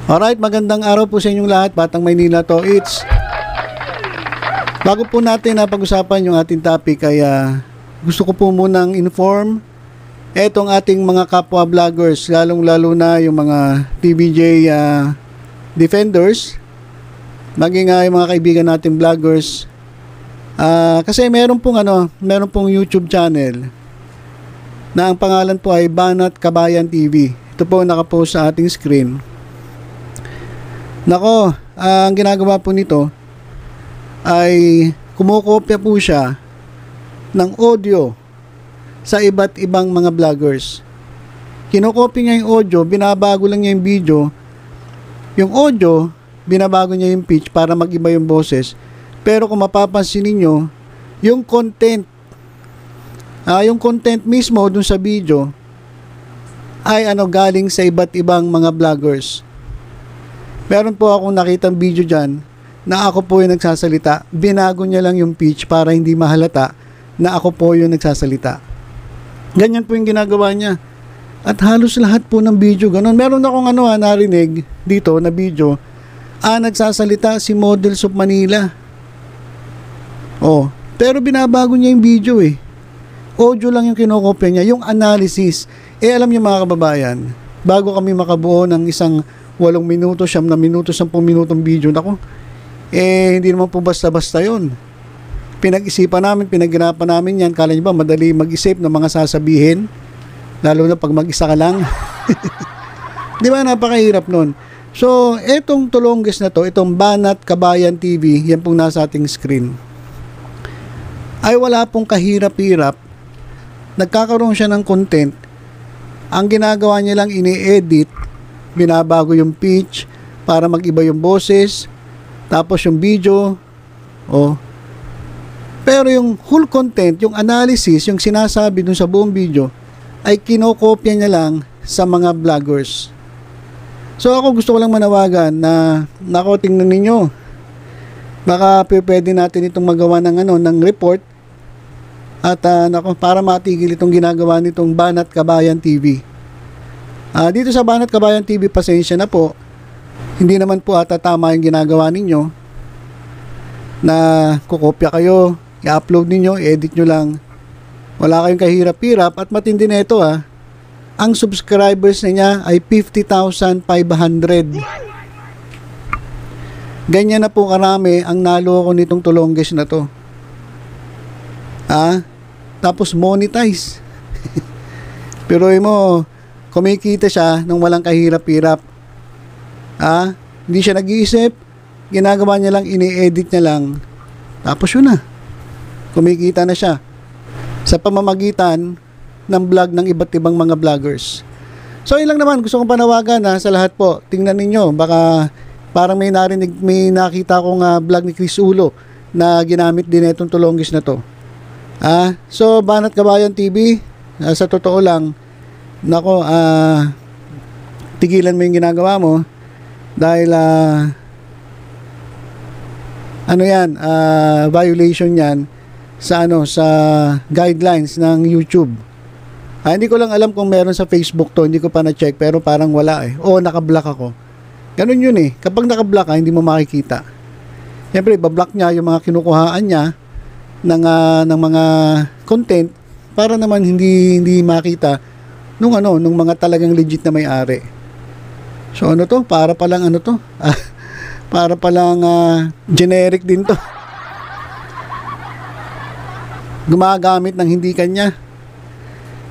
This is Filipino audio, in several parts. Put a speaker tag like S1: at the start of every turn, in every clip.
S1: Alright, magandang araw po sa inyong lahat, Batang Maynila to. Bago po natin pag-usapan yung ating topic ay gusto ko po munang inform etong ating mga kapwa vloggers, lalong-lalo na yung mga TVJ defenders, maging yung mga kaibigan natin vloggers. Kasi meron pong YouTube channel na ang pangalan po ay Banat Kabayan TV. Ito po nakapost sa ating screen. Nako, ang ginagawa po nito ay kumukopya po siya ng audio sa iba't ibang mga vloggers. Kinokopya niya yung audio, binabago lang niya yung video. Yung audio, binabago niya yung pitch para mag-iba yung boses. Pero kung mapapansin niyo, yung content mismo dun sa video ay galing sa iba't ibang mga vloggers. Meron po akong nakitang video dyan na ako po yung nagsasalita. Binago niya lang yung pitch para hindi mahalata na ako po yung nagsasalita. Ganyan po yung ginagawa niya. At halos lahat po ng video ganun. Meron akong narinig dito na video. Nagsasalita si Models of Manila. Pero binabago niya yung video eh. Audio lang yung kinokopya niya. Yung analysis. Alam niyo mga kababayan, bago kami makabuo ng isang 8 minuto, 9 minuto, 10 minutong video, hindi naman po basta-basta yun. Pinag-isipan namin, pinaghirapan namin yan. Kala niyo ba madali mag-isip ng mga sasabihin? Lalo na pag mag-isa ka lang. Di ba, napakahirap nun. So, etong tulongges na to, itong Banat Kabayan TV, yan pong nasa ating screen, ay wala pong kahirap-hirap. Nagkakaroon siya ng content. Ang ginagawa niya lang, ini-edit, binabago yung pitch para mag-iba yung boses, tapos yung video, pero yung whole content, yung analysis, yung sinasabi dun sa buong video, ay kinokopya niya lang sa mga vloggers. So ako gusto ko lang manawagan na, tingnan ninyo, baka pwede natin itong magawa ng report, at para matigil itong ginagawa nitong Banat Kabayan TV. Dito sa Banat Kabayan TV, pasensya na po. Hindi naman po tama yung ginagawa ninyo na kukopya kayo, i-upload ninyo, i-edit nyo lang. Wala kayong kahirap-hirap at matindi na ito Ang subscribers niya ay 50,500. Ganyan na po karami ang naloko nitong tulongges na to. Tapos monetize. Pero mo, kumikita siya nang walang kahirap-hirap. Hindi siya nag-iisip. Ginagawa niya lang, ini-edit niya lang. Tapos yun na. Kumikita na siya. Sa pamamagitan ng vlog ng iba't ibang mga vloggers. So yun lang naman. Gusto kong panawagan sa lahat po. Tingnan ninyo. Baka parang may nakita kong vlog ni Chris Ulo na ginamit din itong tulongges na to. So Banat Kabayan TV, sa totoo lang, tigilan mo yung ginagawa mo dahil violation yan sa guidelines ng YouTube. Hindi ko lang alam kung meron sa Facebook to, hindi ko pa na-check, pero parang wala naka-block ako. Ganun yun kapag naka-block hindi mo makikita. Siyempre ba-block niya yung mga kinukuhaan niya ng mga content para naman hindi makita nung mga talagang legit na may-ari. So para palang para palang generic din to. Gumagamit ng hindi kanya.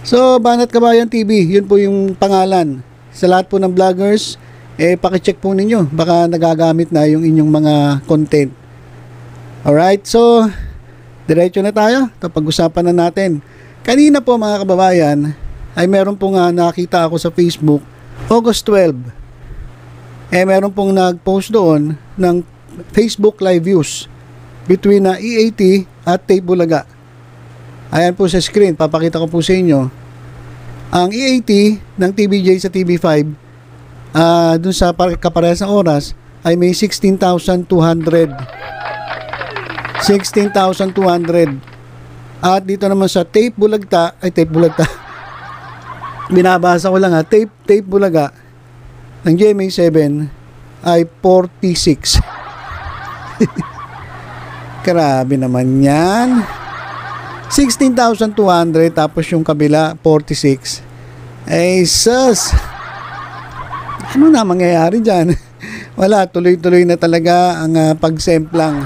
S1: So Banat Kabayan TV, yun po yung pangalan. Sa lahat po ng vloggers, paki-check po ninyo, baka nagagamit na yung inyong mga content. Alright, so diretso na tayo. Pag-usapan na natin. Kanina po mga kababayan, ay meron pong nakita ako sa Facebook, August 12. Meron pong nag-post doon ng Facebook live views between EAT at Tape Bulaga. Ayan po sa screen, papakita ko po sa inyo. Ang EAT ng TVJ sa TV5, dun sa kaparehas ng oras, ay may 16,200. 16,200. At dito naman sa Tape Bulagta, binabasa ko lang Tape Bulaga ng GMA7 ay 46. Grabe naman yan. 16,200 tapos yung kabila 46. Ay sus. Ano na mangyayari dyan? Wala, tuloy-tuloy na talaga ang pagsemplang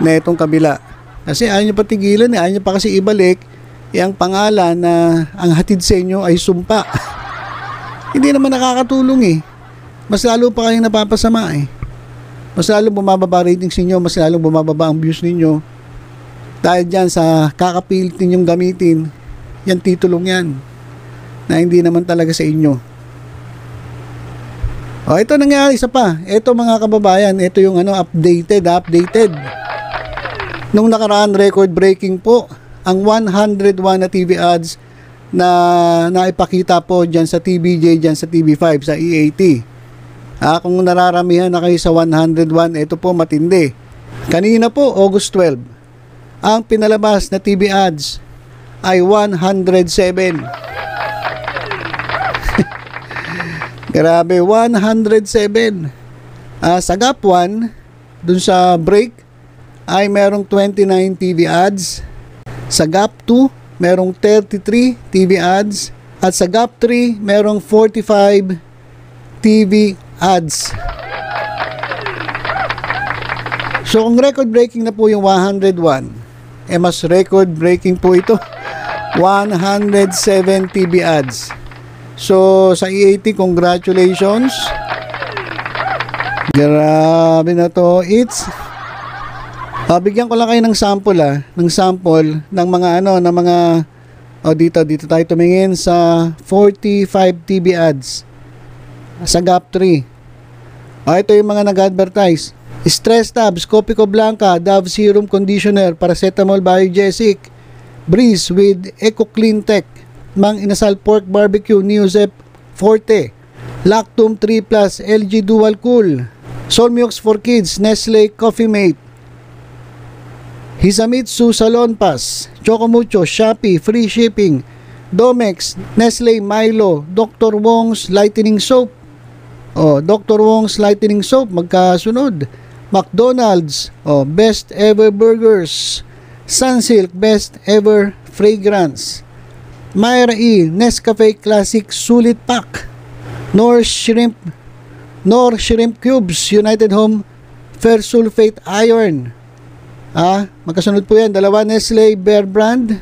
S1: na itong kabila. Kasi ayaw nyo patigilan, ayaw nyo pa kasi ibalik ang pangalan na ang hatid sa inyo ay sumpa. Hindi naman nakakatulong eh. Mas lalo pa kayong napapasama eh. Mas lalo bumababa ratings ninyo, mas lalo bumababa ang views ninyo. Dahil dyan sa kakapilit ninyong gamitin, yan titulong yan na hindi naman talaga sa inyo. O ito nangyari isa pa. Ito mga kababayan, ito yung updated. Nung nakaraan record breaking po ang 101 na TV ads na naipakita po dyan sa TVJ, dyan sa TV5, sa EAT. Kung nararamihan na kayo sa 101, ito po matindi. Kanina po, August 12, ang pinalabas na TV ads ay 107. Grabe, 107. Sa Gap 1, dun sa break, ay merong 29 TV ads. Sa Gap 2, merong 33 TV ads. At sa Gap 3, merong 45 TV ads. So kung record breaking na po yung 101, mas record breaking po ito, 107 TV ads. So sa EAT, congratulations. Grabe na to. Bigyan ko lang kayo ng sample ng mga dito tayo tumingin sa 45 TV ads sa Gap 3. Ito yung mga nag-advertise. Stress Tabs, Copico Blanca, Dove Serum Conditioner, Paracetamol Biogesic, Breeze with Eco Clean Tech, Mang Inasal Pork Barbecue, Neosep Forte, Lactum 3 Plus, LG Dual Cool, Solmiox for Kids, Nestle Coffee Mate, Hisamitsu Salon Pass, Chocomucho, Shopee, Free Shipping, Domex, Nestle Milo, Dr. Wong's Lightening Soap, Dr. Wong's Lightening Soap, magkasunod. McDonald's, Best Ever Burgers, Sunsilk, Best Ever Fragrance, Myra E, Nescafe Classic Sulit Pack, Nor Shrimp Cubes, United Home Fair Sulfate Iron. Magkasunod po yan, dalawa. Nestle Bear Brand,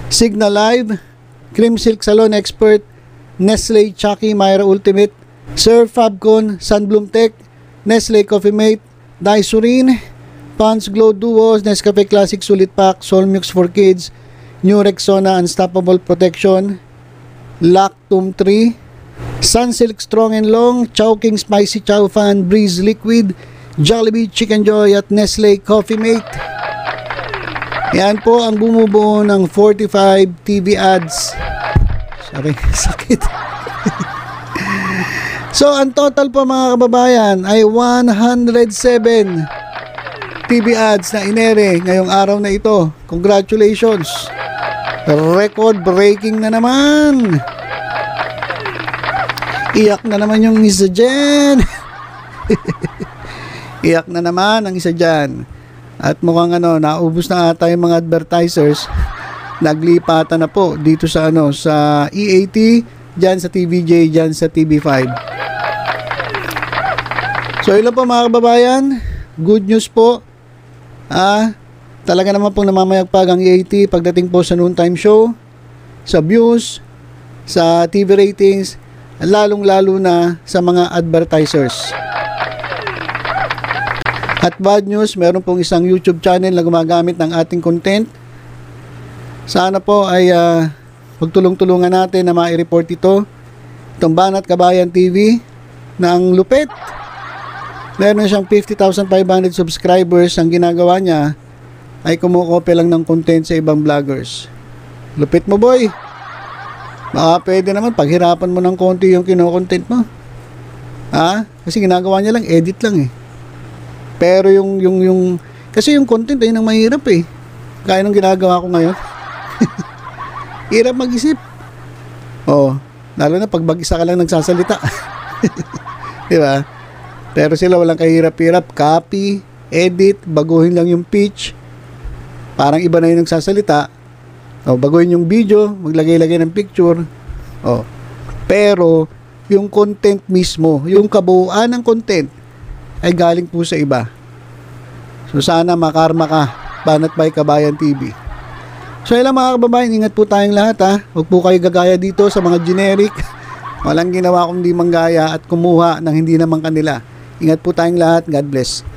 S1: Signal Live, Cream Silk Salon Expert, Nestle Chucky Myra Ultimate, Sir Fabcon, Sunbloom Tech, Nestle Coffee Mate, Daisurine, Pond's Glow Duos, Nescafe Classic Sulit Pack, Solmux for Kids, New Rexona Unstoppable Protection, Lactum 3, Sunsilk Strong and Long, Chowking Spicy Chow Fan, Breeze Liquid, Jollibee Chicken Joy at Nestle Coffee Mate. Yan po ang bumubuo ng 45 TV ads. Sorry, sakit. So, ang total po mga kababayan ay 107 TV ads na inere ngayong araw na ito. Congratulations! Record breaking na naman! Iyak na naman yung isa dyan! Iyak na naman ang isa dyan. At mukhang naubos na ata yung mga advertisers. Naglipatan na po dito sa sa EAT, dyan sa TVJ, dyan sa TV5. So ilan po mga kababayan, good news po. Talaga naman pong namamayagpag ang EAT pagdating po sa noontime show, sa views, sa TV ratings, lalong-lalo na sa mga advertisers. At bad news, meron pong isang YouTube channel na gumagamit ng ating content. Sana po ay pagtulong-tulungan natin na ma-report ito. Itong Banat Kabayan TV na ang lupit. Meron siyang 50,500 subscribers. Ang ginagawa niya ay kumukopya lang ng content sa ibang vloggers. Lupit mo, boy. Baka pwede naman paghirapan mo ng konti yung kinokontent mo. Kasi ginagawa niya lang, edit lang eh. Pero kasi yung content ay nang mahirap eh. Kaya nung ginagawa ko ngayon. Hirap mag-isip. Lalo na pag mag-isa ka lang nagsasalita. Di ba? Pero sila walang kahirap-hirap, copy, edit, baguhin lang yung pitch. Parang iba na yung nagsasalita. O, baguhin yung video, maglagay-lagay ng picture. O, pero yung content mismo, yung kabuuan ng content ay galing po sa iba. So sana makarma ka, Banat by Kabayan TV. So ilang mga kababayan, ingat po tayong lahat ha. Huwag po kayo gagaya dito sa mga generic. Walang ginawa kundi manggaya at kumuha ng hindi naman kanila. Ingat po tayong lahat. God bless.